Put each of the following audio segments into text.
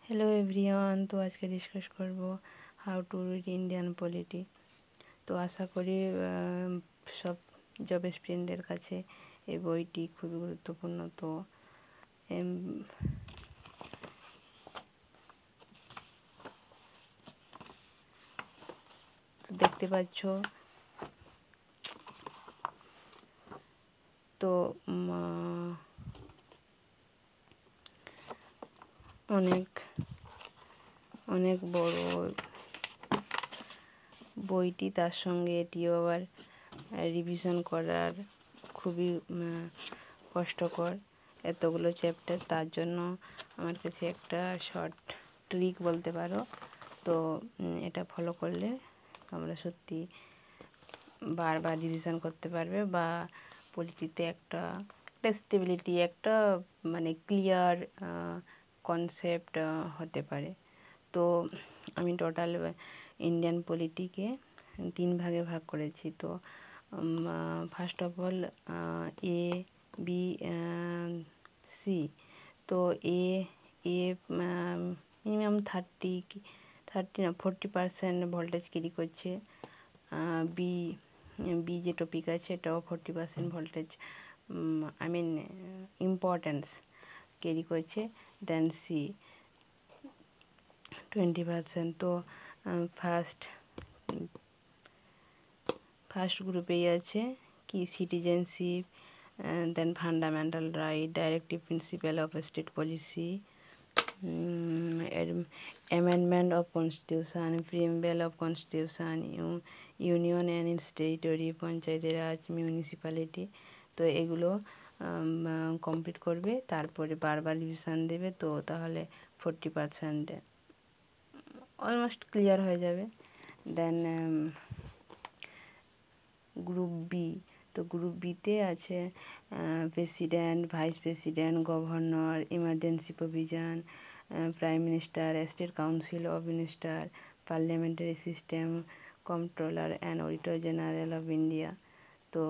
Hello everyone. तो आज के डिस्कस करब how to read Indian polity. तो आशा करी सब जब स्टूडेंटेर काछे এই বইটি খুবই গুরুত্বপূর্ণ। তো দেখতে পাচ্ছ তো অনেক অনেক বড় বইটি, তার সঙ্গে এটিও আবার রিভিশন করার খুবই কষ্টকর, এতগুলো চ্যাপ্টার। তার জন্য আমার কাছে একটা শর্ট ট্রিক বলতে পারো। তো এটা ফলো করলে তোমরা সত্যি বারবার রিভিশন করতে পারবে বা পলিটিতে একটা স্টেবিলিটি, একটা মানে ক্লিয়ার কনসেপ্ট হতে পারে। তো আমি টোটাল ইন্ডিয়ান পলিটিকে 3 ভাগে ভাগ করেছি। তো first of all A B C. তো এ মিনিমাম 40% ভোল্টেজ ক্যারি করছে। বি যে টপিক আছে এটাও 40% ভোল্টেজ ইম্পর্টেন্স ক্যারি করছে। Then C 20%। তো ফার্স্ট গ্রুপেই আছে কি citizenship, then fundamental right, directive principle of state policy, amendment of constitution, preamble of constitution, union and territory, পঞ্চায়েতের রাজ, মিউনিসিপ্যালিটি। তো এগুলো কমপ্লিট করবে, তারপরে বারবার রিভিশন দেবে। তো তাহলে 40% অলমোস্ট ক্লিয়ার হয়ে যাবে। দেন গ্রুপ বি। তো গ্রুপ বিতে আছে president, vice president, governor, emergency provision, prime minister, state council of minister, parliamentary system, controller and auditor general of India. তো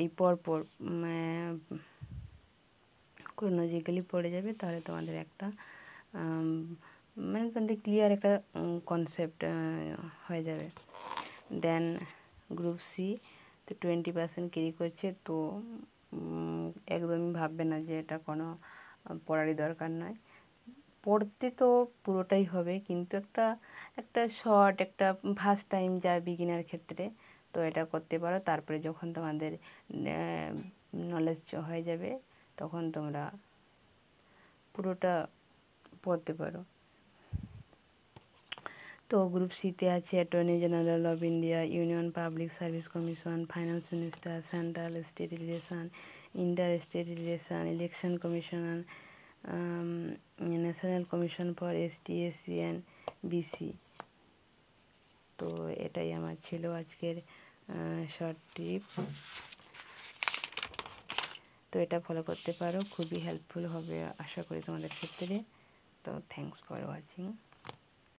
এই পরপর ক্রোনোলজিক্যালি পড়ে যাবে, তাহলে তোমাদের একটা মানে তোমাদের ক্লিয়ার একটা কনসেপ্ট হয়ে যাবে। দেন গ্রুপ সি, তো 20% ক্যারি করছে। তো একদমই ভাববে না যে এটা কোনো পড়ারই দরকার নয়, পড়তে তো পুরোটাই হবে, কিন্তু একটা শর্ট, একটা ফার্স্ট টাইম যা বিগিনার ক্ষেত্রে তো এটা করতে পারো। তারপরে যখন তোমাদের নলেজ হয়ে যাবে তখন তোমরা পুরোটা পড়তে পারো। তো গ্রুপ সিতে আছে attorney general of India, union public service commission, finance minister, central state relation, inter state relation, election commissioner, national commission for ST SC and BC. তো এটাই আমার ছিল আজকের শর্ট টিপ। তো এটা ফলো করতে পারো, খুবই হেল্পফুল হবে আশা করি তোমাদের ক্ষেত্রে। তো থ্যাংকস ফর ওয়াচিং।